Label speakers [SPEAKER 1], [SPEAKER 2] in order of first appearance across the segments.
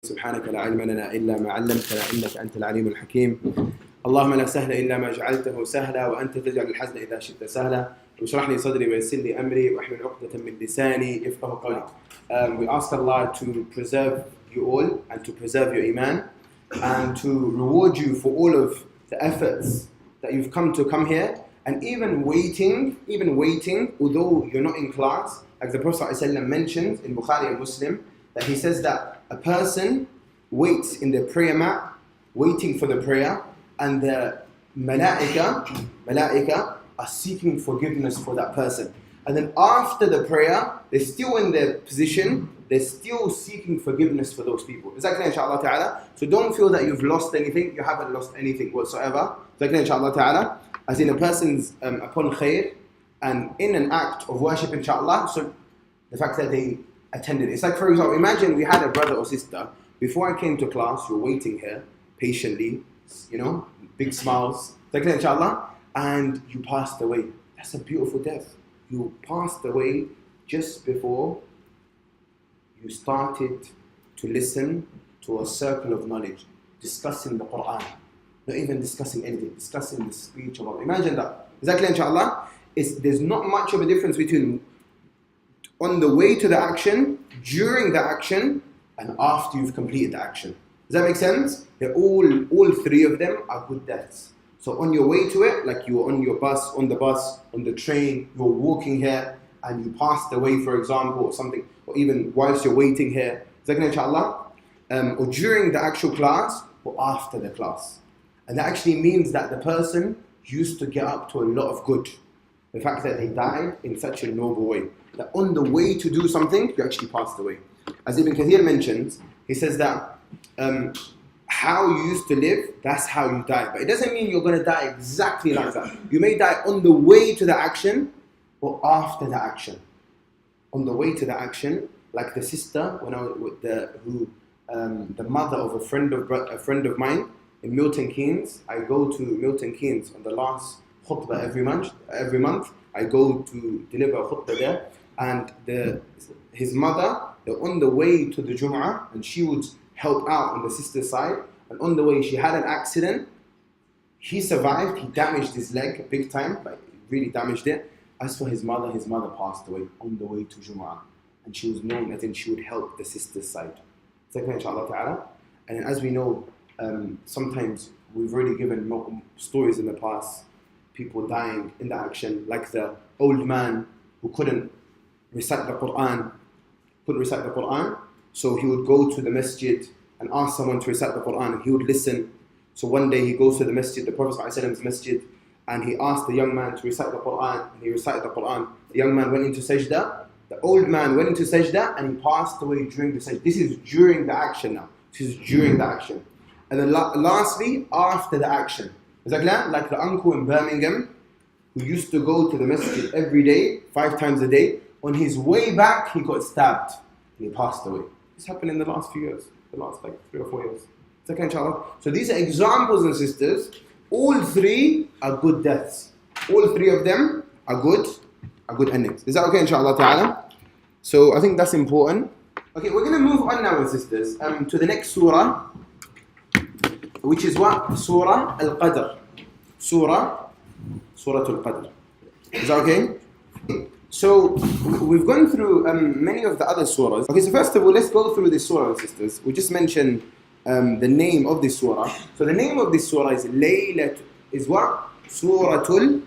[SPEAKER 1] سبحانك لا علم لنا إلا ما علمتنا إنك أنت العليم الحكيم. اللهم لا سهل إلا ما جعلته سهلا وأنت تجعل الحزن إذا شئت سهلا. واشرح لي صدري ويسر لي أمري واحلل عقدة من لساني يفقهوا قولي. We ask Allah to preserve you all and to preserve your iman and to reward you for all of the efforts that you've come here, and even waiting, although you're not in class, like the Prophet ﷺ mentions in Bukhari and Muslim, that he says that a person waits in the prayer mat, waiting for the prayer, and the malaika are seeking forgiveness for that person. And then after the prayer, they're still in their position, they're still seeking forgiveness for those people. Is that clear, inshallah ta'ala? So don't feel that you've lost anything, you haven't lost anything whatsoever. Is that clear, inshallah ta'ala? As in a person's upon khair, and in an act of worship, inshallah, so the fact that they attended. It's like, for example, imagine we had a brother or sister, before I came to class, you were waiting here, patiently, big smiles, inshallah, and you passed away. That's a beautiful death. You passed away just before you started to listen to a circle of knowledge, discussing the Quran, not even discussing anything, discussing the speech of Allah. Imagine that. Exactly, inshallah. There's not much of a difference between on the way to the action, during the action, and after you've completed the action. Does that make sense? They're all three of them are good deaths. So on your way to it, like you were on your bus, on the train, you're walking here, and you passed away, for example, or something, or even whilst you're waiting here, is that inshallah? Or during the actual class, or after the class. And that actually means that the person used to get up to a lot of good. The fact that they died in such a noble way, that on the way to do something, you actually passed away. As Ibn Kathir mentions, he says that how you used to live, that's how you die. But it doesn't mean you're going to die exactly like that. You may die on the way to the action or after the action. On the way to the action, like the sister, when I was with the mother of a friend of mine in Milton Keynes. I go to Milton Keynes on the last khutbah every month. I go to deliver a khutbah there, and his mother, they're on the way to the Jum'ah, and she would help out on the sister's side, and on the way she had an accident. He survived, he damaged his leg big time, but really damaged it. As for his mother passed away on the way to Jum'ah, and she was known as in she would help the sister's side. Inshallah ta'ala. And as we know, sometimes we've already given stories in the past, people dying in the action, like the old man who couldn't recite the Quran, so he would go to the masjid and ask someone to recite the Quran, and he would listen. So one day he goes to the masjid, the Prophet ﷺ's masjid, and he asked the young man to recite the Quran, and he recited the Quran. The young man went into sajda, the old man went into sajda, and he passed away during the sajda. This is during the action now. And then lastly, after the action. Is that clear? Like the uncle in Birmingham who used to go to the masjid every day, 5 times a day. On his way back, he got stabbed and he passed away. This happened in the last few years, the last like 3 or 4 years. Is that clear, inshallah? So these are examples, and sisters. All 3 are good deaths. All 3 of them are good endings. Is that okay, inshallah ta'ala? So I think that's important. Okay, we're going to move on now, sisters, to the next surah, which is what? Surah Al-Qadr. Surah Al-Qadr. Is that okay? So, we've gone through many of the other surahs. Okay, so first of all, let's go through this surah, sisters. We just mentioned the name of this surah. So the name of this surah is what? Suratul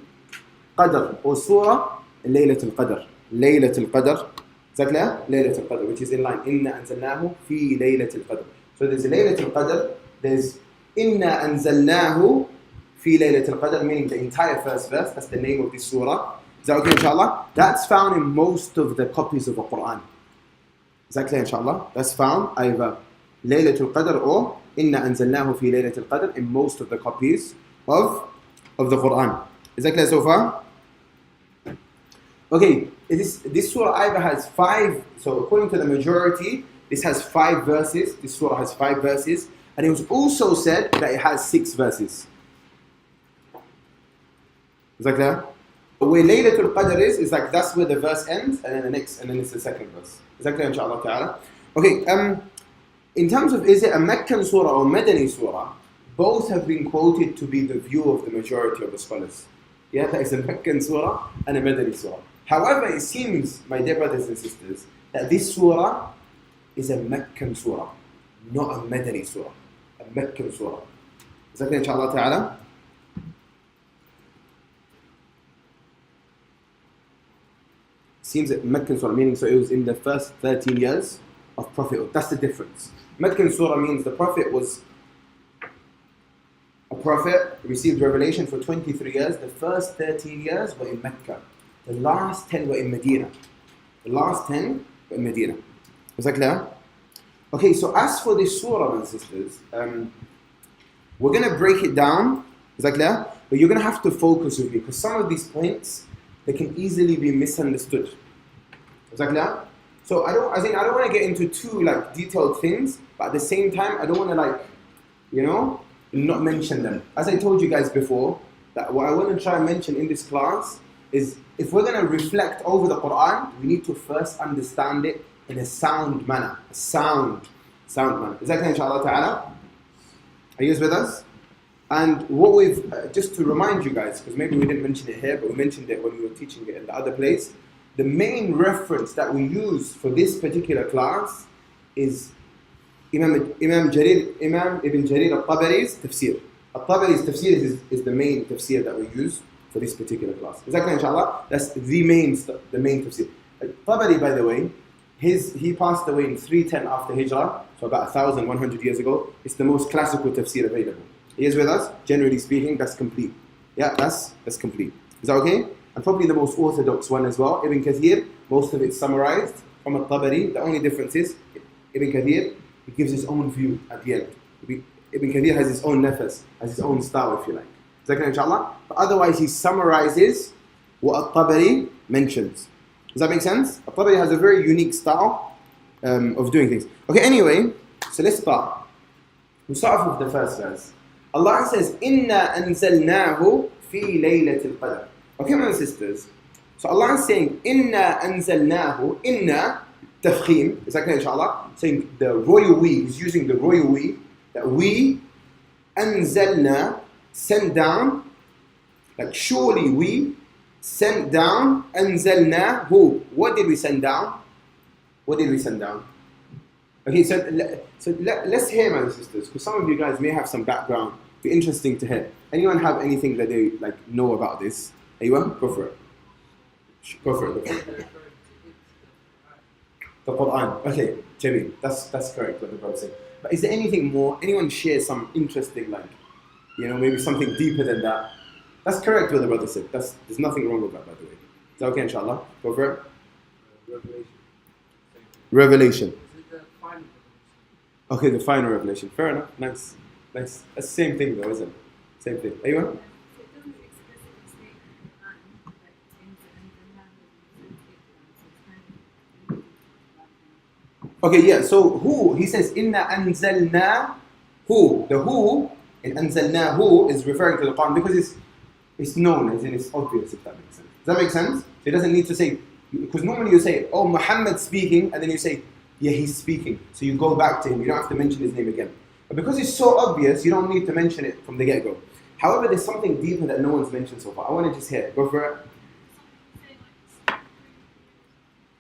[SPEAKER 1] Qadr, or Surah Laylatul Qadr. Laylatul Qadr. Is that clear? Laylatul Qadr, which is in line. Inna anzalnahu fi Laylatul Qadr. So there's Laylatul Qadr, there's Inna anzalnahu fi Laylatul Qadr, meaning the entire first verse. That's the name of this surah. Is that okay, inshallah? That's found in most of the copies of the Quran. Is that clear, inshallah? That's found either Laylatul Qadr or Inna anzalnahu fi Laylatul Qadr in most of the copies of the Quran. Is that clear so far? Okay, this surah either has 5, so according to the majority, this has 5 verses. This surah has 5 verses. And it was also said that it has 6 verses. Is that clear? Where Laylatul Qadr is like that's where the verse ends, and then it's the second verse. Is that clear, inshallah ta'ala? Okay, In terms of is it a Meccan surah or Madani surah, both have been quoted to be the view of the majority of the scholars. Yeah, that is a Meccan surah and a Madani surah. However, it seems, my dear brothers and sisters, that this surah is a Meccan surah, not a Madani surah. A Meccan surah. Is that clear, inshallah ta'ala? Seems that Meccan surah, meaning so it was in the first 13 years of prophethood. That's the difference. Meccan surah means the prophet was a prophet, received revelation for 23 years. The first 13 years were in Mecca. The last 10 were in Medina. The last 10 were in Medina. Is that clear? Okay, so as for this surah, my sisters, we're going to break it down. Is that clear? But you're going to have to focus with me because some of these points, they can easily be misunderstood. Is that clear? So I don't want to get into too detailed things, but at the same time, I don't want to not mention them. As I told you guys before, that what I want to try and mention in this class is if we're going to reflect over the Quran, we need to first understand it in a sound manner. A sound manner. Is that clear, inshallah ta'ala? Are you guys with us? And what we've, just to remind you guys, because maybe we didn't mention it here, but we mentioned it when we were teaching it in the other place, the main reference that we use for this particular class is Imam Ibn Jarir al-Tabari's tafsir. Al-Tabari's tafsir is the main tafsir that we use for this particular class. Is that clear, inshallah? That's the main tafsir. Al-Tabari, by the way, he passed away in 310 after Hijrah, so about 1,100 years ago. It's the most classical tafsir available. He is with us? Generally speaking, that's complete. Yeah, that's complete. Is that okay? And probably the most orthodox one as well. Ibn Kathir, most of it's summarized from Al-Tabari. The only difference is Ibn Kathir, he gives his own view at the end. Ibn Kathir has his own nafas, has his own style, if you like. Is that clear, inshallah? But otherwise, he summarizes what Al-Tabari mentions. Does that make sense? Al-Tabari has a very unique style of doing things. Okay, anyway, so let's start. We'll start off with the first verse. Allah says, "Inna anzalnahu fi laylatil qadr." Okay, my sisters. So Allah is saying, "Inna anzalnahu." Inna tafkhim. Is that clear, inshallah? Saying the royal we. He's using the royal we. That we anzalna, sent down. Like surely we sent down. Anzalnahu. What did we send down? What did we send down? Okay, so let's hear, my sisters, because some of you guys may have some background. Be interesting to hear. Anyone have anything that they know about this? Anyone? Go for it. Go for it. The Quran. Okay, Jamie, that's correct what the brother said. But is there anything more? Anyone share some interesting, maybe something deeper than that? That's correct what the brother said. There's nothing wrong with that, by the way. Is that okay, inshallah? Go for it. Revelation. Okay, the final revelation. Fair enough. Nice. That's the same thing though, isn't it? Same thing. Anyone? Okay, yeah, so who? He says, "Inna anzalna who." The who in anzalna who is referring to the Quran because it's known, as in it's obvious, if that makes sense. Does that make sense? So he doesn't need to say, because normally you say, "Oh, Muhammad's speaking," and then you say, "Yeah, he's speaking." So you go back to him, you don't have to mention his name again. But because it's so obvious, you don't need to mention it from the get-go. However, there's something deeper that no one's mentioned so far. I want to just hear it. Go for it.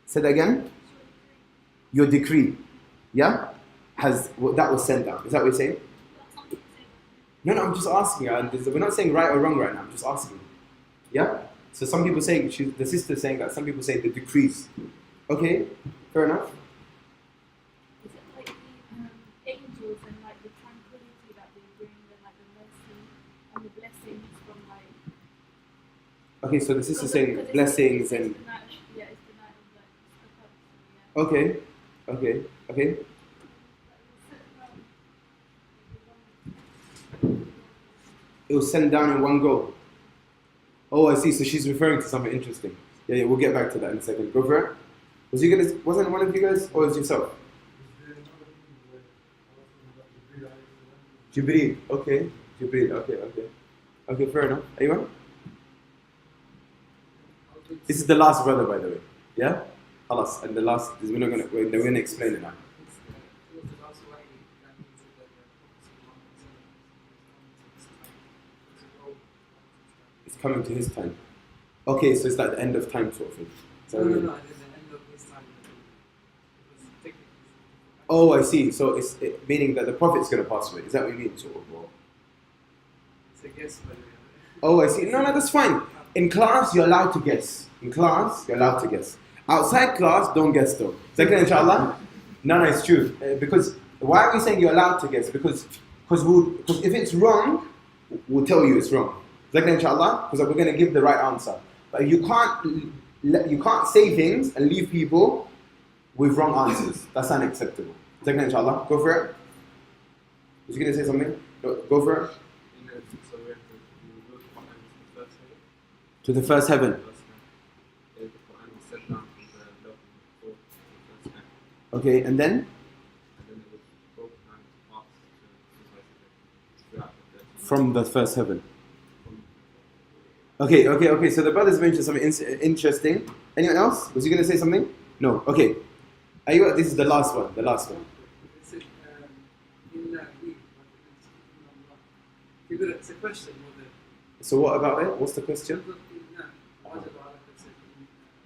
[SPEAKER 1] Say that again. Your decree, yeah, that was sent down. Is that what you're saying? No, I'm just asking. We're not saying right or wrong right now. I'm just asking. Yeah. So some people say the sister's saying that. Some people say the decrees. Okay, fair enough.
[SPEAKER 2] Is it like the angels and the tranquility that they bring and the mercy and the blessings from
[SPEAKER 1] Okay, so the sister's saying blessings and.
[SPEAKER 2] It's the night of the
[SPEAKER 1] Okay. It was sent down in one go. Oh, I see. So she's referring to something interesting. Yeah, we'll get back to that in a second. Go for it. Wasn't one of you guys, or was it yourself? Jibreel. Okay. Jibreel. Okay, fair enough. Anyone? This is the last brother, by the way. Yeah? Halas. And the last, we're gonna explain it now. coming to his time. Okay, so it's like the end of time sort of thing. So
[SPEAKER 3] No, at the end of his time. It was technically.
[SPEAKER 1] oh, I see. So it's meaning that the Prophet's going to pass away. Is that what you mean, sort of? Or?
[SPEAKER 3] It's a guess, by the way.
[SPEAKER 1] Oh, I see. No, that's fine. In class, you're allowed to guess. In class, you're allowed to guess. Outside class, don't guess though. Is that clear, inshallah? No, it's true. Because why are we saying you're allowed to guess? Because if it's wrong, we'll tell you it's wrong. Is that clear, inshallah? Because we're going to give the right answer. But you can't say things and leave people with wrong answers. That's unacceptable. Is that clear, inshallah? Go for it. Was you going to say something? Go for it.
[SPEAKER 4] So we have to go to the first heaven.
[SPEAKER 1] To the first heaven.
[SPEAKER 4] The Quran was set down from the level before the first heaven.
[SPEAKER 1] Okay, and then?
[SPEAKER 4] And then it was broken down into parts to throughout the
[SPEAKER 1] From the first heaven. Okay. So the brothers mentioned something interesting. Anyone else? Was you going to say something? No. Okay. Are you? This is the last one. The last one.
[SPEAKER 3] It's a question.
[SPEAKER 1] So what about it? What's the question?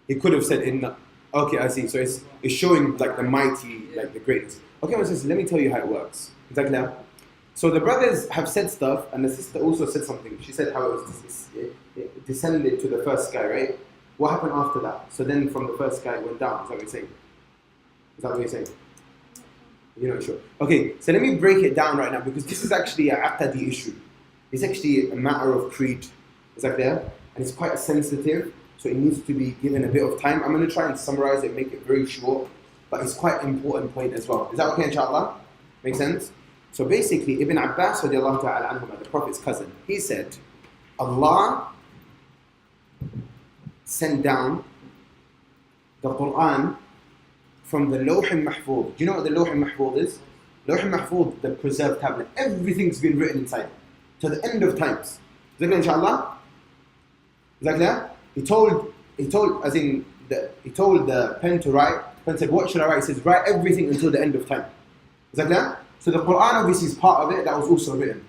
[SPEAKER 1] He could have said inna. Okay, I see. So it's showing like the mighty, like the greatness. Okay, my sister, let me tell you how it works. Is that clear? So the brothers have said stuff, and the sister also said something. She said how it descended to the first sky, right? What happened after that? So then from the first sky it went down. Is that what you're saying? Is that what you're saying? You're not sure. Okay, so let me break it down right now because this is actually an aqadi issue. It's actually a matter of creed. Is that clear? And it's quite sensitive, so it needs to be given a bit of time. I'm going to try and summarize it, make it very short, but it's quite an important point as well. Is that okay, inshallah? Make sense? So basically, Ibn Abbas, radiallahu ta'ala anhuma, the Prophet's cousin, he said, Allah sent down the Quran from the Lawh al-Mahfuz. Do you know what the Lawh al-Mahfuz is? Lawh al-Mahfuz, the preserved tablet. Everything's been written inside it, to the end of times. Is that clear, inshallah? Is that clear? He told the pen to write. The pen said, what should I write? He says, write everything until the end of time. Is that clear? So the Quran obviously is part of it, that was also written.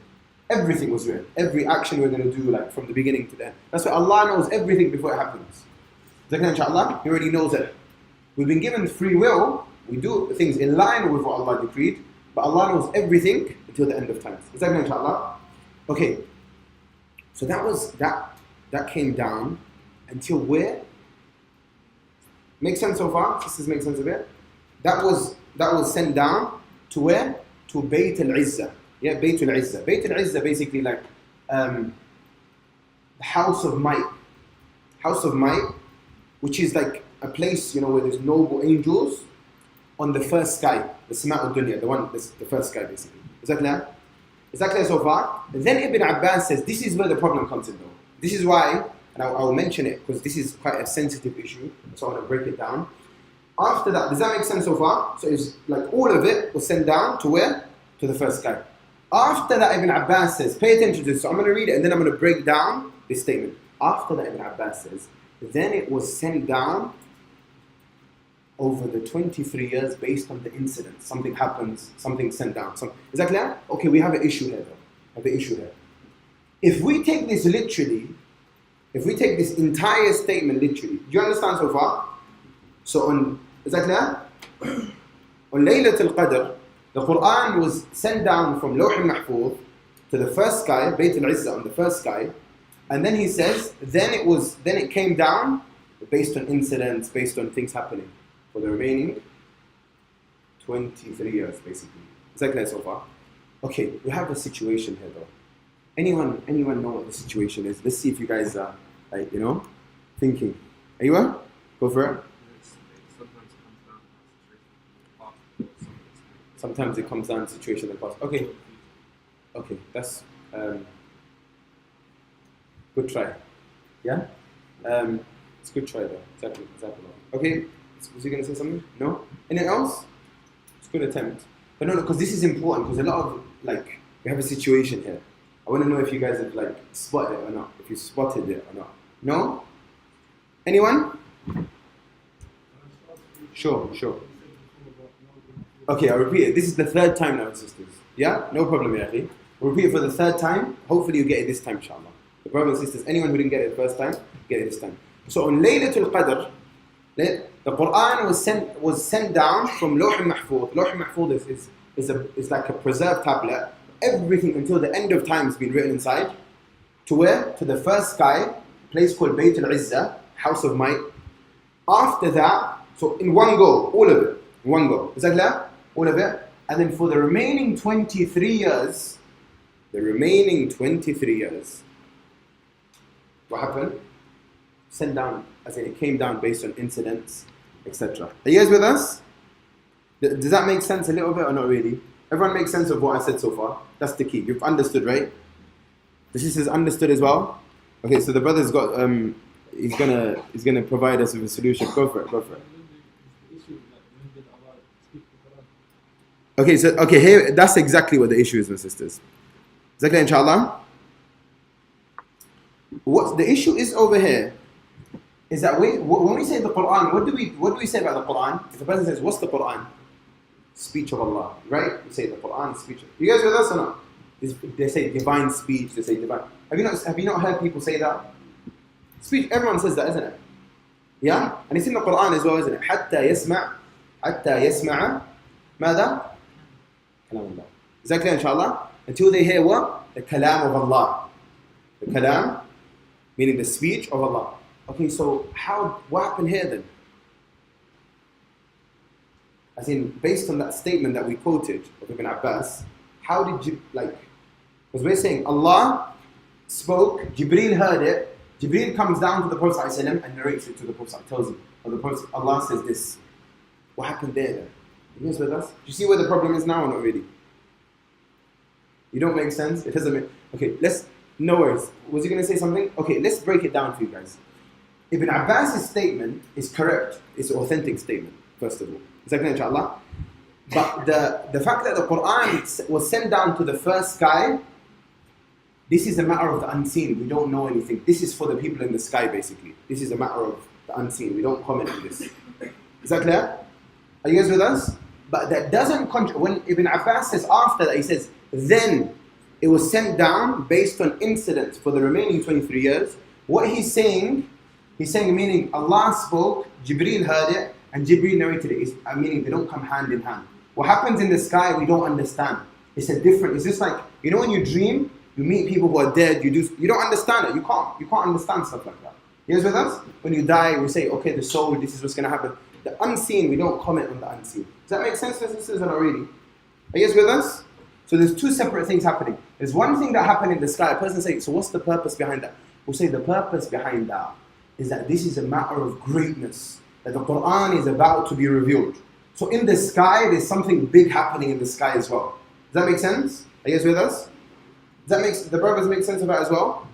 [SPEAKER 1] Everything was written. Every action we're going to do, like from the beginning to the end. That's why Allah knows everything before it happens. Is that clear, inshallah? He already knows it. We've been given free will. We do things in line with what Allah decreed, but Allah knows everything until the end of time. Is that clear, inshallah? Okay. So that came down until where? Make sense so far? Sisters, make sense of it? That was sent down to where? To Bayt al-Izzah. Yeah, Bayt al-Izzah. Bayt al-Izzah basically like the house of might. House of might, which is like a place, where there's noble angels on the first sky, the Sama'ud Dunya, the first sky basically. Is that clear? Is that clear so far? And then Ibn Abbas says, this is where the problem comes in though. This is why, and I'll mention it because this is quite a sensitive issue, so I want to break it down. After that, does that make sense so far? So it's like all of it was sent down to where? To the first sky. After that, Ibn Abbas says, pay attention to this. So I'm going to read it and then I'm going to break down this statement. After that, Ibn Abbas says, then it was sent down over the 23 years based on the incident. Something happens, something sent down. Is that clear? Okay, we have an issue here though. If we take this literally, if we take this entire statement literally, do you understand so far? So is that clear? On Laylatul Qadr, the Quran was sent down from Lawh al-Mahfuz to the first sky, Bayt al-Izzah on the first sky, and then he says, then it came down based on incidents, based on things happening for the remaining 23 years, basically. Is that clear so far? Okay, we have a situation here though. Anyone know what the situation is? Let's see if you guys are, thinking. Anyone? Go for it. Sometimes it comes down to situation in the past. Okay, that's good try. Yeah, it's a good try though. Exactly. Okay, was you gonna say something? No. Anything else? It's a good attempt. But no, because this is important because a lot of we have a situation here. I want to know if you guys have spotted it or not. If you spotted it or not. No. Anyone? Sure. Okay, I'll repeat it. This is the third time now, sisters. Yeah? No problem, Yaqi. We'll repeat it for the third time. Hopefully you get it this time, inshallah. The brothers and sisters, anyone who didn't get it the first time, get it this time. So on Laylatul Qadr, the Quran was sent down from Lawh al-Mahfuz. Lawh al-Mahfuz is like a preserved tablet. Everything until the end of time has been written inside. To where? To the first sky, a place called Bayt al-Izzah, House of Might. After that, so in one go, all of it, in one go. Is that clear? All of it. And then for the remaining 23 years, what happened? Sent down, as in it came down based on incidents, etc. Are you guys with us? Does that make sense a little bit or not really? Everyone makes sense of what I said so far? That's the key. You've understood, right? The sisters understood as well? Okay, so the brother's got, he's gonna provide us with a solution. Go for it. Okay, here, that's exactly what the issue is, my sisters. Is that clear, inshallah? What the issue is over here is that when we say the Quran, what do we say about the Quran? If the person says, what's the Quran? Speech of Allah, right? We say the Quran, speech. You guys with us or not? They say divine speech, they say divine. Have you not heard people say that? Speech, everyone says that, isn't it? Yeah? And it's in the Quran as well, isn't it? حتى يسمع ماذا؟ كلام الله. Is that clear, inshallah? Until they hear what? The kalam of Allah. The kalam, meaning the speech of Allah. Okay, so what happened here then? As in, based on that statement that we quoted of Ibn Abbas, how did you, because we're saying Allah spoke, Jibreel heard it, Jibreel comes down to the Prophet ﷺ and narrates it to the Prophet, tells him, or the Prophet, Allah says this. What happened there then? You guys with us? Do you see where the problem is now or not really? You don't make sense? It doesn't make, okay, no worries. Was you going to say something? Okay, let's break it down for you guys. Ibn Abbas' statement is correct. It's an authentic statement, first of all. Is that clear, inshallah? But the fact that the Quran was sent down to the first sky, this is a matter of the unseen. We don't know anything. This is for the people in the sky, basically. This is a matter of the unseen. We don't comment on this. Is that clear? Are you guys with us? But that doesn't when Ibn Abbas says after that, he says, then it was sent down based on incidents for the remaining 23 years. What he's saying meaning Allah spoke, Jibreel heard it, and Jibreel narrated it. Meaning they don't come hand in hand. What happens in the sky, we don't understand. It's just like, you know when you dream, you meet people who are dead, you don't understand it. You can't understand stuff like that. You guys with us? When you die, we say, okay, the soul, this is what's going to happen. The unseen, we don't comment on the unseen. Does that make sense, sisters, or not really? Are you guys with us? So there's two separate things happening. There's one thing that happened in the sky. A person says, so what's the purpose behind that? We'll say the purpose behind that is that this is a matter of greatness. That the Quran is about to be revealed. So in the sky, there's something big happening in the sky as well. Does that make sense? Are you guys with us? The brothers make sense of that as well?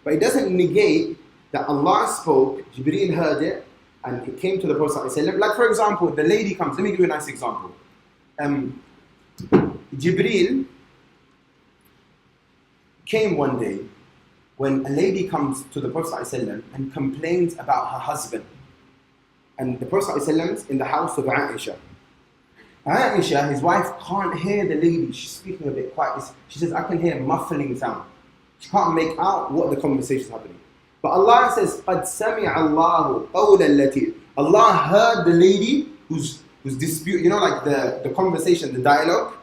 [SPEAKER 1] But it doesn't negate that Allah spoke, Jibreel heard it, and it came to the Prophet ﷺ. Like for example, the lady comes, let me give you a nice example. Jibreel came one day when a lady comes to the Prophet ﷺ and complains about her husband. And the Prophet ﷺ is in the house of Aisha. Aisha, his wife, can't hear the lady. She's speaking a bit quiet. She says, I can hear a muffling sound. She can't make out what the conversation is happening. But Allah says, قَدْ سَمِعَ اللَّهُ قَوْلَ الَّتِي. Allah heard the lady who's dispute, like the conversation, the dialogue,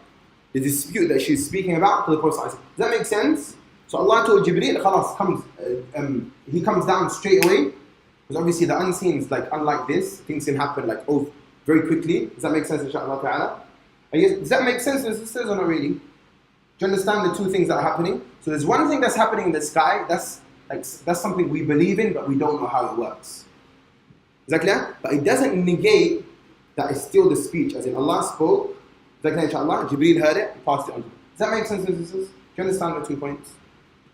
[SPEAKER 1] the dispute that she's speaking about to the Prophet. Does that make sense? So Allah told Jibreel, he comes down straight away. Because obviously the unseen is unlike this. Things can happen very quickly. Does that make sense, inshaAllah ta'ala? Does that make sense, sisters, or not really? Do you understand the two things that are happening? So there's one thing that's happening in the sky, that's something we believe in, but we don't know how it works. Is that clear? But it doesn't negate that it's still the speech, as in Allah spoke. Is that clear, inshaAllah? Jibreel heard it, passed it on. Does that make sense, sisters? Do you understand the 2 points?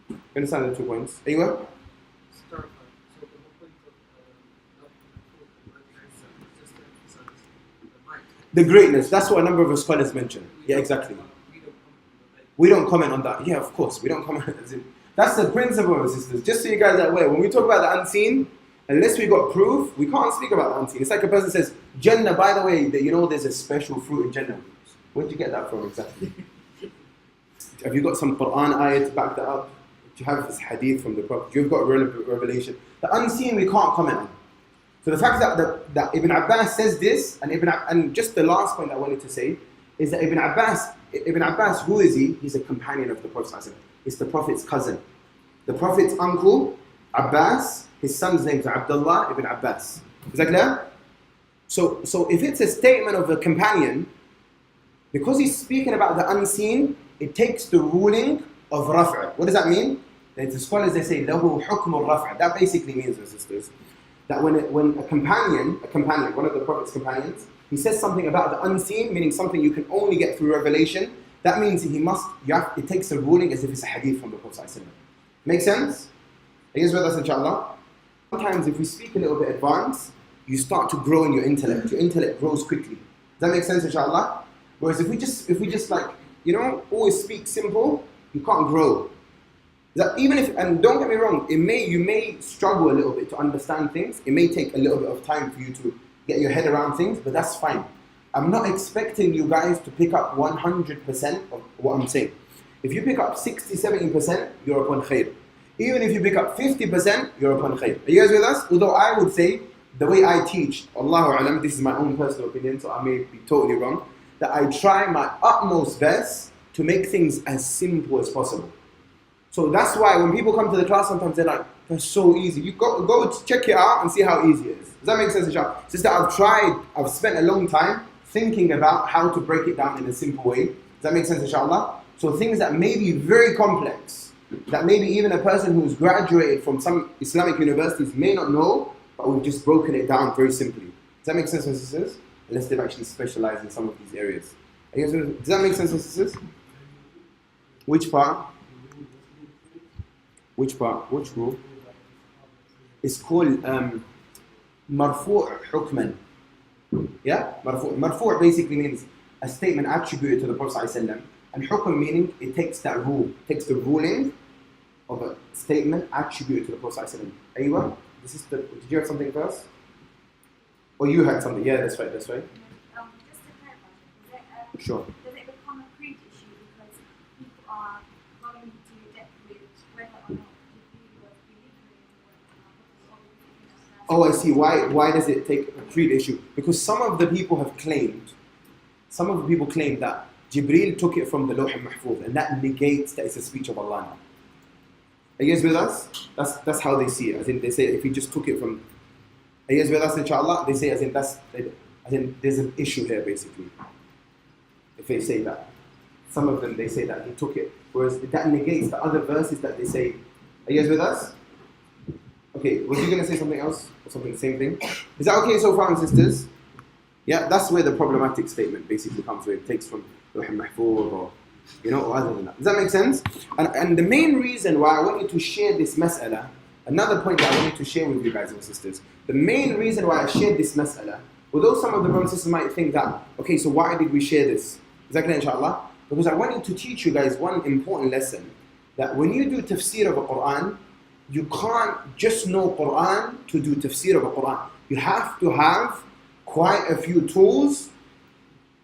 [SPEAKER 1] Do you understand the 2 points? Anyway? The greatness, that's what a number of our scholars mention. Yeah, exactly. We don't comment on that. Yeah, of course, we don't comment on that. That's the principle, sisters. Just so you guys are aware, when we talk about the unseen, unless we got proof, we can't speak about the unseen. It's like a person says, Jannah, by the way, there's a special fruit in Jannah. Where did you get that from exactly? Have you got some Quran ayah to back that up? you have this hadith from the Prophet? You've got revelation. The unseen we can't comment on. So the fact that Ibn Abbas says this, and just the last point I wanted to say is that Ibn Abbas, who is he? He's a companion of the Prophet. He's the Prophet's cousin. The Prophet's uncle, Abbas, his son's name is Abdullah ibn Abbas. Is that clear? So if it's a statement of a companion, because he's speaking about the unseen, it takes the ruling of Raf'a. What does that mean? The scholars, they say, lahu hukm al-Raf'a. That basically means, my sisters, that when a companion, one of the Prophet's companions, he says something about the unseen, meaning something you can only get through revelation, that means it takes a ruling as if it's a hadith from the Prophet ﷺ. Make sense? Are you guys with us, inshallah? Sometimes if we speak a little bit advanced, you start to grow in your intellect. Your intellect grows quickly. Does that make sense, inshallah? Whereas if we just like, always speak simple, you can't grow. And don't get me wrong, you may struggle a little bit to understand things. It may take a little bit of time for you to get your head around things, but that's fine. I'm not expecting you guys to pick up 100% of what I'm saying. If you pick up 60, 70%, you're upon khair. Even if you pick up 50%, you're upon khair. Are you guys with us? Although I would say, the way I teach, Allahu A'lam, this is my own personal opinion, so I may be totally wrong, that I try my utmost best to make things as simple as possible. So that's why when people come to the class, sometimes they're like, that's so easy. You go check it out and see how easy it is. Does that make sense, inshallah? It's just that I've spent a long time thinking about how to break it down in a simple way. Does that make sense, inshallah? So things that may be very complex, that maybe even a person who's graduated from some Islamic universities may not know, but we've just broken it down very simply. Does that make sense, my sisters? Unless they've actually specialized in some of these areas. Does that make sense, my sisters? Which part? Which part? Which rule? It's called marfu' hukman. Yeah? Marfu' basically means a statement attributed to the Prophet ﷺ, and hukm meaning it takes that rule, takes the ruling of a statement attributed to the Prophet ﷺ. Aywa? Did you have something first? Or you had something? Yeah, that's right.
[SPEAKER 2] Just to clarify,
[SPEAKER 1] Sure.
[SPEAKER 2] does it become a creed issue because people are going into depth with whether or not you was believing
[SPEAKER 1] Oh, I see. Why does it take a creed issue? Because some of the people claim that Jibreel took it from the Lawh al-Mahfuz, and that negates that it's a speech of Allah now. Are you guys with us? That's how they see it. As in, they say if he just took it from. Are you guys with us, inshallah? They say as in there's an issue here basically. If they say that, some of them they say that he took it, whereas that negates the other verses that they say. Are you guys with us? Okay, was you gonna say something else or something the same thing? Is that okay so far, and sisters? Yeah, that's where the problematic statement basically comes, where it takes from Lawh al-Mahfuz or other than that. Does that make sense? And the main reason why I wanted to share this mas'ala, another point that I wanted to share with you guys and sisters, the main reason why I shared this mas'ala, although some of the brothers and sisters might think that, okay, so why did we share this? Is that clear, inshallah? Because I wanted to teach you guys one important lesson, that when you do tafsir of a Quran, you can't just know Quran to do tafsir of a Quran. You have to have quite a few tools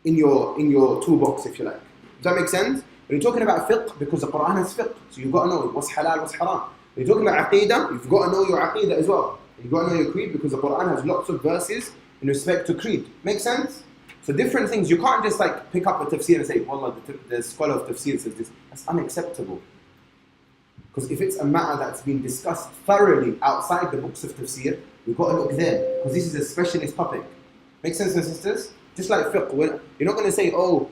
[SPEAKER 1] in your toolbox, if you like. Does that make sense? When you're talking about fiqh, because the Quran has fiqh, so you've got to know what's halal, what's haram. When you're talking about aqidah, you've got to know your aqidah as well. You've got to know your creed, because the Quran has lots of verses in respect to creed. Make sense? So different things, you can't just like pick up a tafsir and say, wallah, the scholar of tafsir says this. That's unacceptable. Because if it's a matter that's been discussed thoroughly outside the books of tafsir, we've got to look there, because this is a specialist topic. Make sense, my sisters? Just like fiqh, you're not going to say, you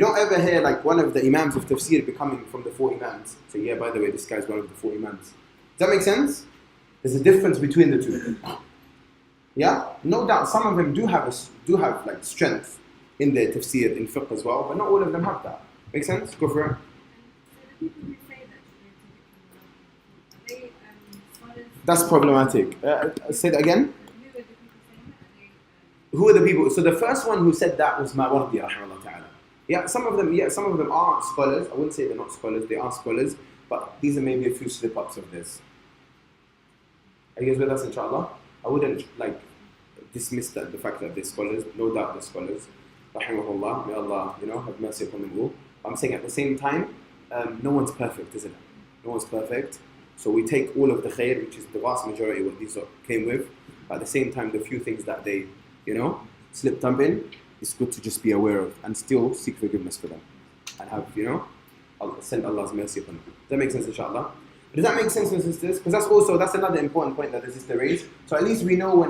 [SPEAKER 1] don't ever hear like one of the imams of tafsir becoming from the 4 imams. So yeah, by the way, this guy's one of the 4 imams. Does that make sense? There's a difference between the two. Yeah? No doubt some of them do have like strength in their tafsir, in fiqh as well, but not all of them have that. Make sense? Go for it.
[SPEAKER 2] And so the people who say that, they scholars.
[SPEAKER 1] That's problematic. Say that again.
[SPEAKER 2] Who are the people saying that?
[SPEAKER 1] Who are the people? So the first one who said that was Mawardi, rahimahullah ta'ala. Yeah, some of them are scholars. I wouldn't say they're not scholars, they are scholars, but these are maybe a few slip-ups of this. Are you guys with us, inshallah? I wouldn't like dismiss the fact that they're scholars. No doubt they're scholars. Rahimahullah, may Allah, have mercy upon them all. I'm saying at the same time, no one's perfect, isn't it? No one's perfect. So we take all of the khair, which is the vast majority of what these came with. But at the same time, the few things that they, slipped up in, it's good to just be aware of and still seek forgiveness for them. And have, send Allah's mercy upon them. Does that make sense, inshallah? Does that make sense, my sisters? Because that's another important point that the sister raised. So at least we know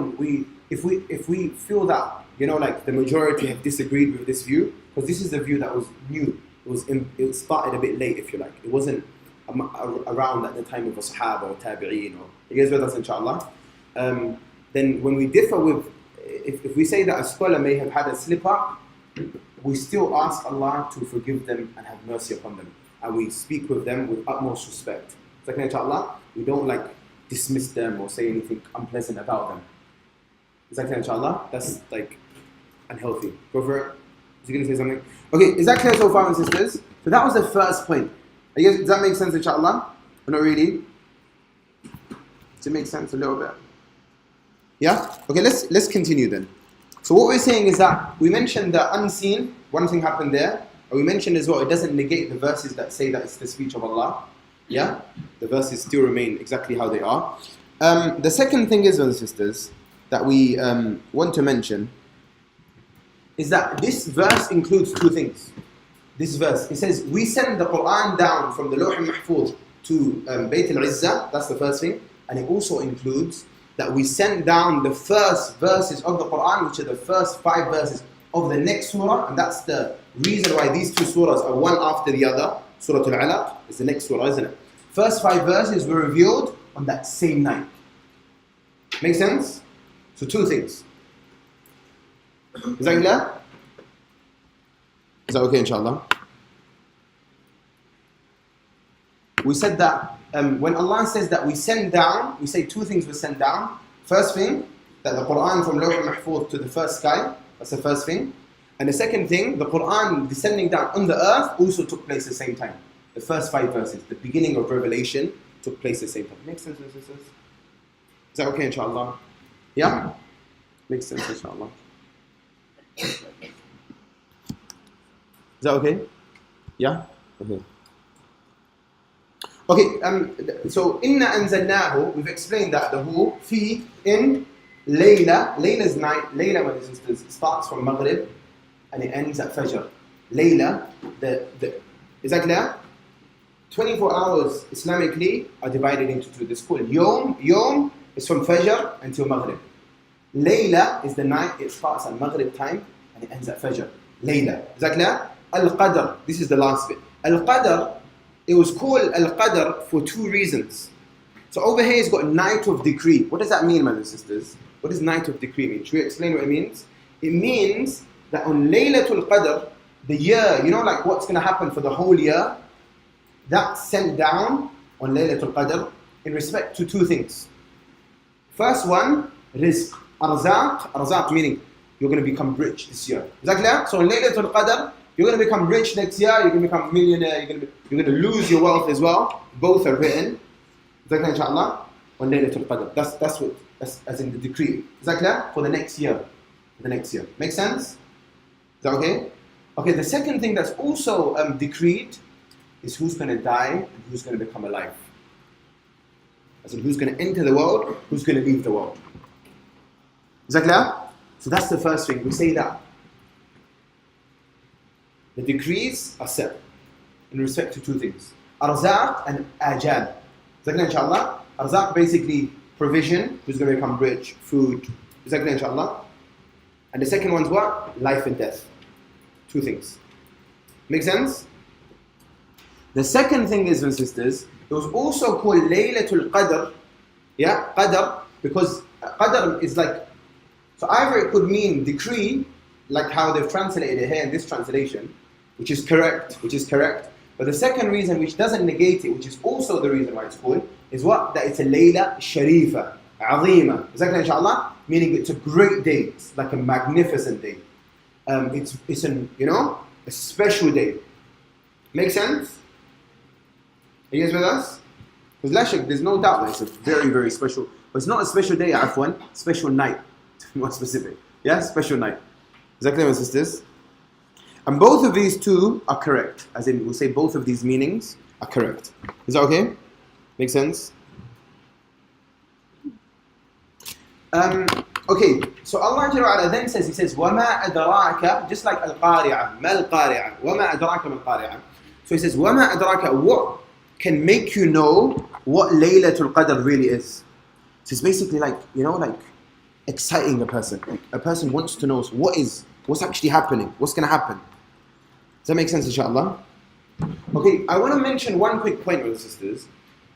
[SPEAKER 1] if we feel that, like the majority have disagreed with this view, because this is the view that was new. It started a bit late, if you like. It wasn't around at the time of the Sahaba or Tabi'een, or you guys with us, inshallah. Then when we differ with, if we say that a scholar may have had a slip up, we still ask Allah to forgive them and have mercy upon them, and we speak with them with utmost respect. So, inshallah, we don't dismiss them or say anything unpleasant about them. Is that clear, inshallah? That's unhealthy. Go for it. Is he going to say something? Okay, is that clear so far, my sisters? So that was the first point. Does that make sense, inshallah? Or not really? Does it make sense a little bit? Yeah? Okay, let's continue then. So what we're saying is that we mentioned the unseen, one thing happened there, and we mentioned as well, it doesn't negate the verses that say that it's the speech of Allah. Yeah? The verses still remain exactly how they are. The second thing is, brothers and sisters, that we want to mention is that this verse includes two things. This verse, it says, we send the Quran down from the Lawh al-Mahfuz to Bayt al-Izzah, that's the first thing, and it also includes that we send down the first verses of the Quran, which are the first 5 verses of the next surah, and that's the reason why these two surahs are one after the other. Surah Al-Alaq is the next surah, isn't it? First 5 verses were revealed on that same night. Make sense? So 2 things. Is that clear? Is that okay, inshallah? We said that when Allah says that we send down, we say 2 things were sent down. First thing, that the Quran from Lawh al-Mahfuz to the first sky, that's the first thing. And the second thing, the Quran descending down on the earth also took place at the same time. The first 5 verses, the beginning of revelation, took place at the same time. Makes sense, sisters? Is that okay, inshallah? Yeah? Makes sense, inshallah. Is that okay? Yeah? Okay. Okay, so inna anzalnahu, we've explained that the who, fi, in, layla, layla's night, layla, my sisters, starts from maghrib and it ends at fajr. Layla, is that clear? 24 hours Islamically are divided into 2. This is called Yom is from fajr until maghrib. Layla is the night, it starts at maghrib time and it ends at fajr. Layla, is that clear? Al-Qadr, this is the last bit. Al-Qadr, it was called Al-Qadr for 2 reasons. So over here it's got night of decree. What does that mean, brothers and sisters? What does night of decree mean? Should we explain what it means? It means that on Laylatul Qadr, the year, what's going to happen for the whole year, that's sent down on Laylatul Qadr in respect to 2 things. First one, rizq, arzaq meaning you're going to become rich this year. Is that clear? So on Laylatul Qadr, you're going to become rich next year, you're going to become a millionaire, you're going to lose your wealth as well. Both are written. Is that clear, inshallah? On Laylatul Qadr. That's as in the decree. Is that clear? For the next year. For the next year. Make sense? Is that okay? Okay, the second thing that's also decreed is who's going to die and who's going to become alive. As in who's going to enter the world, who's going to leave the world. Is that clear? So that's the first thing. We say that the decrees are set in respect to 2 things. Arzaq and ajal. Is that clear, inshallah? Arzaq basically provision, who's going to become rich, food. Is that clear, inshallah? And the second one's what? Life and death. 2 things. Make sense? The second thing is, my sisters, it was also called Laylatul Qadr. Yeah, Qadr, because Qadr is so either it could mean decree, like how they've translated it here in this translation, which is correct. But the second reason, which doesn't negate it, which is also the reason why it's called, is what? That it's a Layla Sharifa, Azima. Is that clear, inshallah? Meaning it's a great day. It's like a magnificent day. It's an, a special day. Make sense? Are you guys with us? Because la shak, there's no doubt that it's a very, very special, but it's not a special day, afwan, special night, to be more specific. Yeah, special night. Is that clear, my sisters? And both of these two are correct. As in, we'll say both of these meanings are correct. Is that okay? Make sense? Okay, so Allah Ta'ala then says, He says, وَمَا أَدْرَاكَ, just like al-qari'ah, مَا الْقَارِعَةِ, وَمَا أَدْرَاكَ مَا الْقَارِعَةِ. So He says, وَمَا أَدْرَاكَ, what can make you know what Laylatul Qadr really is? So it's basically like, like exciting a person. Like a person wants to know what's actually happening, what's going to happen. Does that make sense, inshallah? Okay, I want to mention one quick point, brothers and sisters.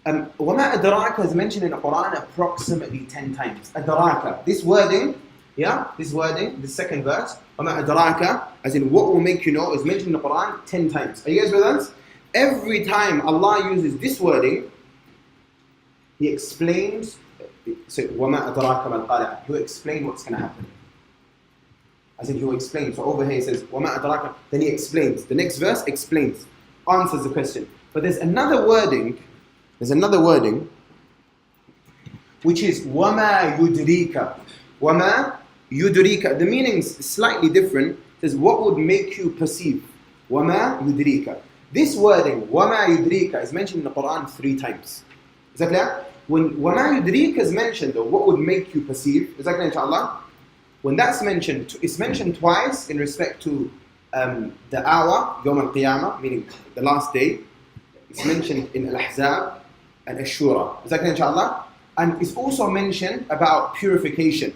[SPEAKER 1] وَمَا أَدْرَاكَ is mentioned in the Quran approximately 10 times. أَدْرَاكَ. This wording, this second verse, وَمَا أَدْرَاكَ, as in what will make you know, is mentioned in the Quran 10 times. Are you guys with us? Every time Allah uses this wording, He explains, so وَمَا أَدْرَاكَ مَا الْقَارِعَةِ, He will explain what's going to happen. As in He will explain. So over here He says, وَمَا أَدْرَاكَ, then He explains. The next verse explains, answers the question. But there's another wording which is وَمَا يُدْرِيكَ. وَمَا يُدْرِيكَ. The meaning's slightly different. It says, what would make you perceive? وَمَا يُدْرِيكَ. This wording, وَمَا يُدْرِيكَ, is mentioned in the Quran 3 times. Is that clear? When وَمَا يُدْرِيكَ is mentioned, though, what would make you perceive? Is that clear, inshallah? When that's mentioned, it's mentioned twice in respect to the hour, Yawm al-Qiyamah, meaning the last day. It's mentioned in Al-Ahzab and Ash-Shura. Is that clear, inshallah? And it's also mentioned about purification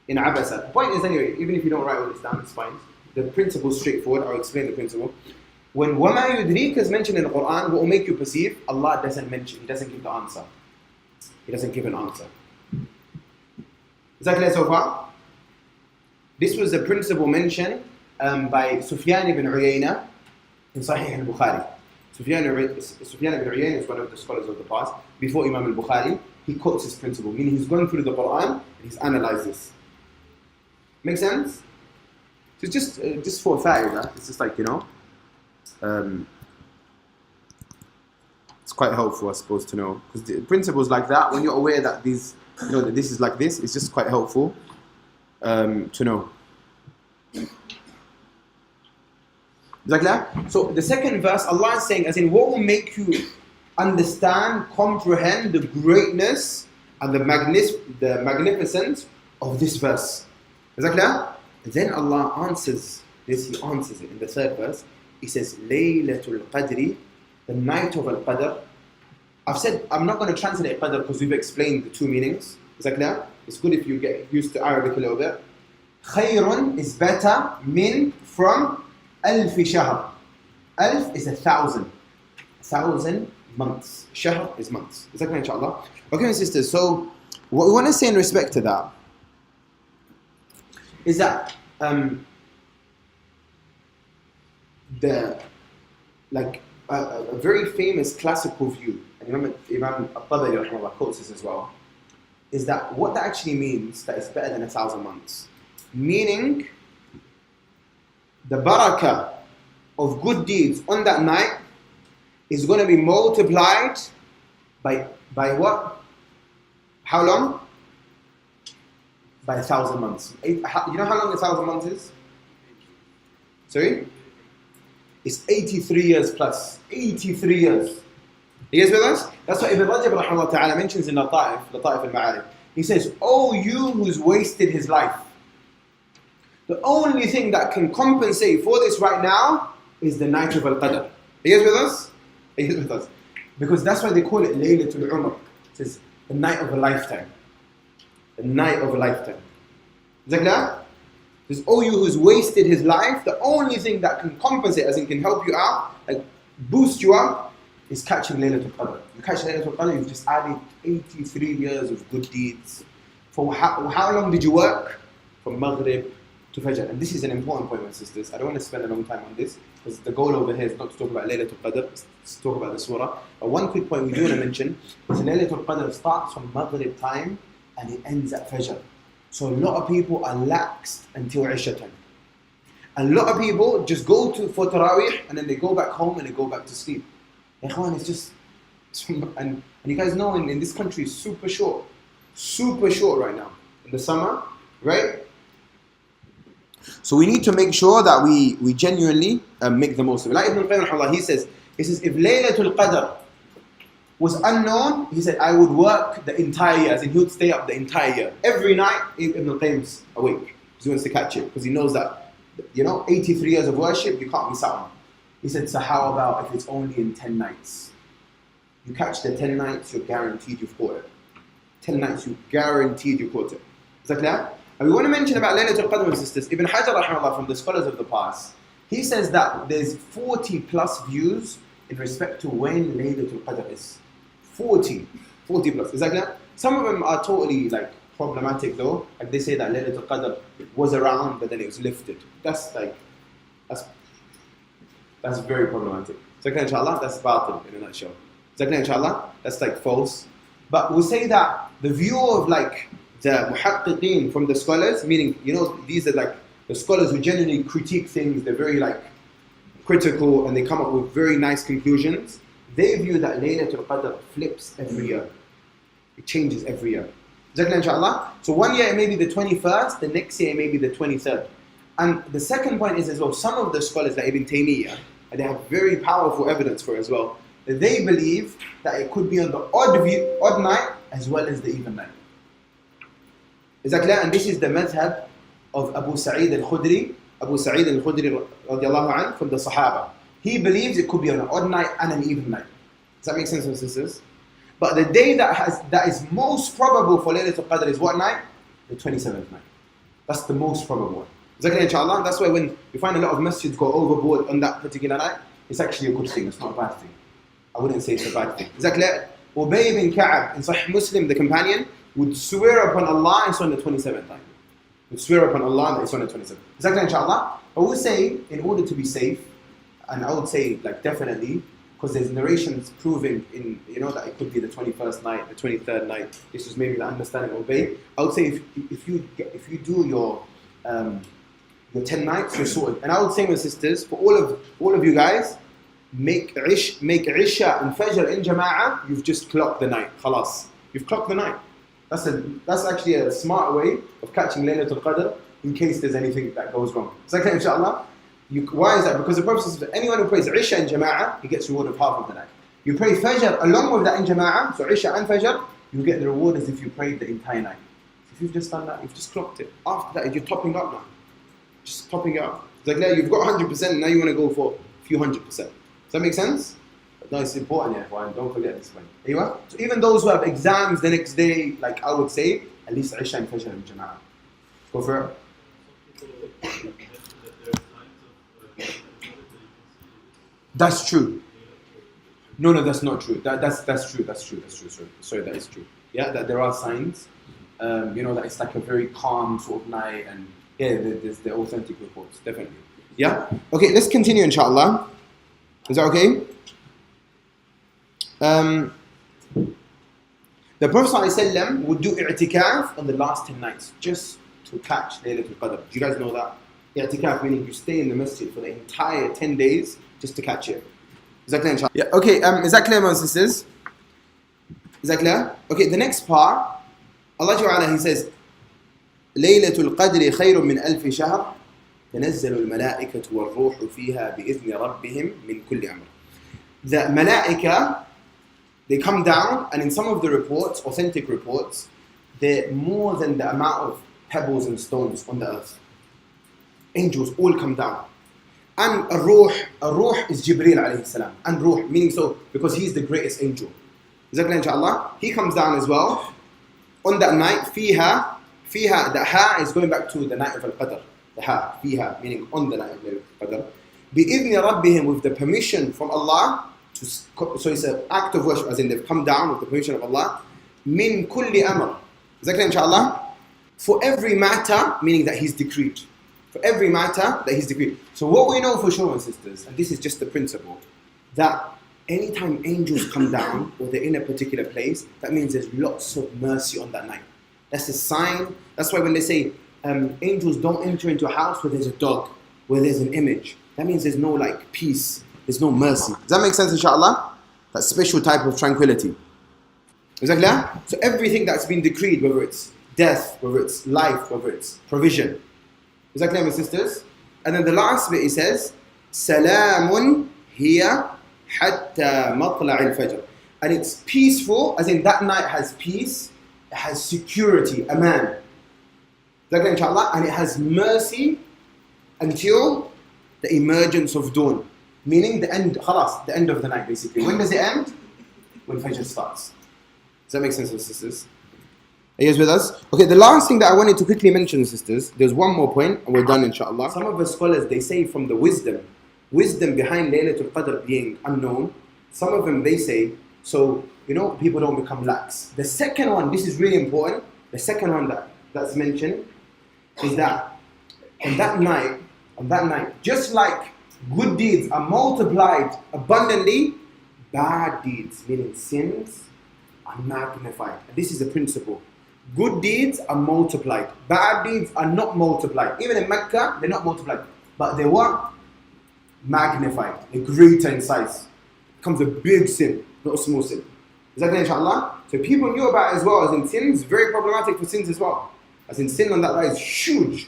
[SPEAKER 1] in Abasa. The point is, anyway, even if you don't write all this down, it's fine. The principle is straightforward. I'll explain the principle. When وَمَا يُدْرِيكَ is mentioned in the Quran, what will make you perceive, Allah doesn't mention, He doesn't give the answer. He doesn't give an answer. Is that clear so far? This was a principle mentioned by Sufyan ibn Uyayna in Sahih al-Bukhari. Sufyan ibn Uyayna is one of the scholars of the past. Before Imam al-Bukhari, he quotes this principle, meaning he's gone through the Quran and he's analyzed this. Make sense? So it's just for a fa'idah, it's just like, it's quite helpful, I suppose, to know. Because the principles like that, when you're aware that these, that this is like this, it's just quite helpful to know. Is that clear? So the second verse, Allah is saying, as in what will make you understand, comprehend the greatness and the magnificence of this verse. Is that clear? And then Allah answers this, He answers it in the third verse. He says, Laylatul Qadri, the night of Al-Qadr. I've said, I'm not going to translate Qadr because we've explained the two meanings. Is that clear? It's good if you get used to Arabic a little bit. Khayrun is better, min, from, alf shahr. Alf is 1,000. 1,000 months. Shahr is months. Is that clear, inshallah? Okay, my sisters, so what we want to say in respect to that is that a very famous classical view, and Imam al-Tabari rahimahullah quotes this as well, is that what that actually means, that it's better than 1,000 months. Meaning, the barakah of good deeds on that night is going to be multiplied by what? How long? By 1,000 months. You know how long 1,000 months is? Sorry? It's 83 years plus. 83 years. Are you guys with us? That's what Ibn Rajab rahimahullah ta'ala mentions in Lata'if al-Ma'arif. He says, oh, you who's wasted his life. The only thing that can compensate for this right now is the night of Al-Qadr. Are you guys with us? Are you guys with us? Because that's why they call it Laylatul Umr. It says the night of a lifetime. The night of a lifetime. Is that clear? Because oh, you who's wasted his life, the only thing that can compensate, as in can help you out, like boost you up, is catching Laylatul Qadr. You catch Laylatul Qadr, you've just added 83 years of good deeds. For how long did you work? From Maghrib to Fajr. And this is an important point, my sisters. I don't want to spend a long time on this, because the goal over here is not to talk about Laylatul Qadr, it's to talk about the surah. But one quick point we do want to mention is Laylatul Qadr starts from Maghrib time and it ends at Fajr. So a lot of people are laxed until Isha time. A lot of people just go for Taraweeh and then they go back home and they go back to sleep. Ikhwan, it's just, and you guys know in this country it's super short right now. In the summer, right? So we need to make sure that we genuinely make the most of it. Like Ibn Qayyim, he says, if Laylatul Qadr was unknown, he said, I would work the entire year, as in he would stay up the entire year. Every night, Ibn Qayyim's awake, because he wants to catch it, because he knows that, 83 years of worship, you can't miss out on. He said, so how about if it's only in 10 nights? You catch the 10 nights, you're guaranteed you've caught it. 10 nights, you guaranteed you caught it. Is that clear? And we want to mention about Laylatul Qadr, my sisters. Ibn Hajar, rahimahullah, from the scholars of the past, he says that there's 40 plus views in respect to when Laylatul Qadr is. 40 plus. Is that clear? Some of them are totally problematic though. Like they say that Laylatul Qadr was around, but then it was lifted. That's very problematic. Is that clear, inshallah? That's batil in a nutshell. Is that clear, inshallah? That's false. But we'll say that the view of the muhaqqiqeen from the scholars, meaning, these are the scholars who generally critique things, they're very critical and they come up with very nice conclusions. They view that Laylatul Qadr flips every year. It changes every year. Is that clear, inshallah? So one year it may be the 21st, the next year it may be the 23rd. And the second point is as well, some of the scholars like Ibn Taymiyyah, and they have very powerful evidence for it as well, that they believe that it could be on the odd night as well as the even night. Is that clear? And this is the madhab of Abu Sa'id al-Khudri, radiallahu anhu, from the Sahaba. He believes it could be on an odd night and an even night. Does that make sense, my sisters? But the day that is most probable for Laylatul Qadr is what night? The 27th night. That's the most probable one. Is that clear, inshallah? That's why when you find a lot of masjids go overboard on that particular night, it's actually a good thing, it's not a bad thing. I wouldn't say it's a bad thing. Is that clear? Ubay bin Ka'ab in Sahih Muslim, the companion, would swear upon Allah it's on the 27th night. Would swear upon Allah that it's on the 27th. Is that clear, inshallah? But we'll say, in order to be safe, and I would say definitely, because there's narrations proving that it could be the 21st night, the 23rd night. This is maybe the understanding of Ubay. I would say if you do your 10 nights, you're sorted. And I would say, my sisters, for all of you guys, make Isha and Fajr in Jama'ah, you've just clocked the night. Khalas. You've clocked the night. That's actually a smart way of catching Laylatul Qadr in case there's anything that goes wrong. Is that clear, inshallah? Why is that? Because the Prophet says that anyone who prays Isha in Jama'ah, he gets rewarded half of the night. You pray Fajr along with that in Jama'ah, so Isha and Fajr, you get the reward as if you prayed the entire night. If you've just done that, you've just clocked it. After that, you're topping up now. Just topping it up. It's like now you've got 100%, now you want to go for a few 100%. Does that make sense? But no, it's important, yeah, don't forget this one. Anyway, so even those who have exams the next day, I would say, at least Isha and Fajr in Jama'ah. Go for it. That's true. No, that's not true. That's true. Sorry, that is true. Yeah, that there are signs. That it's a very calm sort of night, and yeah, there's the authentic reports, definitely. Yeah. Okay, let's continue, inshallah. Is that okay? The Prophet ﷺ would do i'tikaf on the last 10 nights, just to catch Laylatul Qadr. Do you guys know that? I'tikaf meaning you stay in the masjid for the entire 10 days just to catch it. Is that clear, inshallah? Yeah, okay, is that clear, my sisters? Is that clear? Okay, the next part, Allah Ta'ala, He says, Laylatul Qadri khayrun min alfi shahr, تنزل الملائكة والروح فيها بإذن ربهم من كل أمر. The malaika, they come down, and in some of the reports, authentic reports, they're more than the amount of pebbles and stones on the earth. Angels all come down. And a ruh is Jibreel alayhi salam. And ruh, meaning so, because he's the greatest angel. Is that clear, inshallah? He comes down as well. On that night, fiha, the ha is going back to the night of al-Qadr. The ha, fiha, meaning on the night of al-Qadr. بِإِذْنِ رَبِّهِمْ, with the permission from Allah. So it's an act of worship, as in they've come down with the permission of Allah. مِن كُلِّ أَمْرٍ. Is that clear, inshallah? For every matter, meaning that He's decreed. For every matter that He's decreed. So what we know for sure, my sisters, and this is just the principle, that anytime angels come down or they're in a particular place, that means there's lots of mercy on that night. That's a sign. That's why when they say angels don't enter into a house where there's a dog, where there's an image, that means there's no peace, there's no mercy. Does that make sense, inshallah? That special type of tranquility. Is that clear? So everything that's been decreed, whether it's death, whether it's life, whether it's provision, Is that clear, my sisters? And then the last bit, he says, Salamun hiya hatta matla' al-fajr. And it's peaceful, as in that night has peace, it has security, aman. Is that clear, inshallah? And it has mercy until the emergence of dawn. Meaning the end, khalas, the end of the night basically. When does it end? When Fajr starts. Does that make sense, sisters? Are you guys with us? Okay, the last thing that I wanted to quickly mention, sisters, there's one more point and we're done, inshallah. Some of the scholars, they say from the wisdom behind Laylatul Qadr being unknown, some of them they say, so, people don't become lax. The second one, this is really important, the second one that's mentioned is that on that night, just like good deeds are multiplied abundantly, bad deeds, meaning sins, are magnified. And this is a principle. Good deeds are multiplied. Bad deeds are not multiplied. Even in Mecca, they're not multiplied. But they were magnified. They're greater in size. It becomes a big sin, not a small sin. Is that clear, inshallah? So people knew about it as well, as in sins, very problematic for sins as well. As in sin on that day is huge.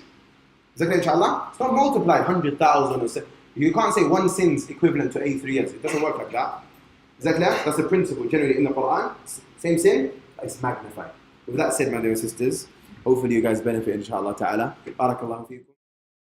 [SPEAKER 1] Is that clear, inshallah? It's not multiplied 100,000 or so. You can't say one sin's equivalent to 83 years. It doesn't work like that. Is that clear? That's the principle generally in the Quran. Same sin, but it's magnified. With that said, my dear sisters, hopefully you guys benefit, inshallah ta'ala. Barakallahu feekum.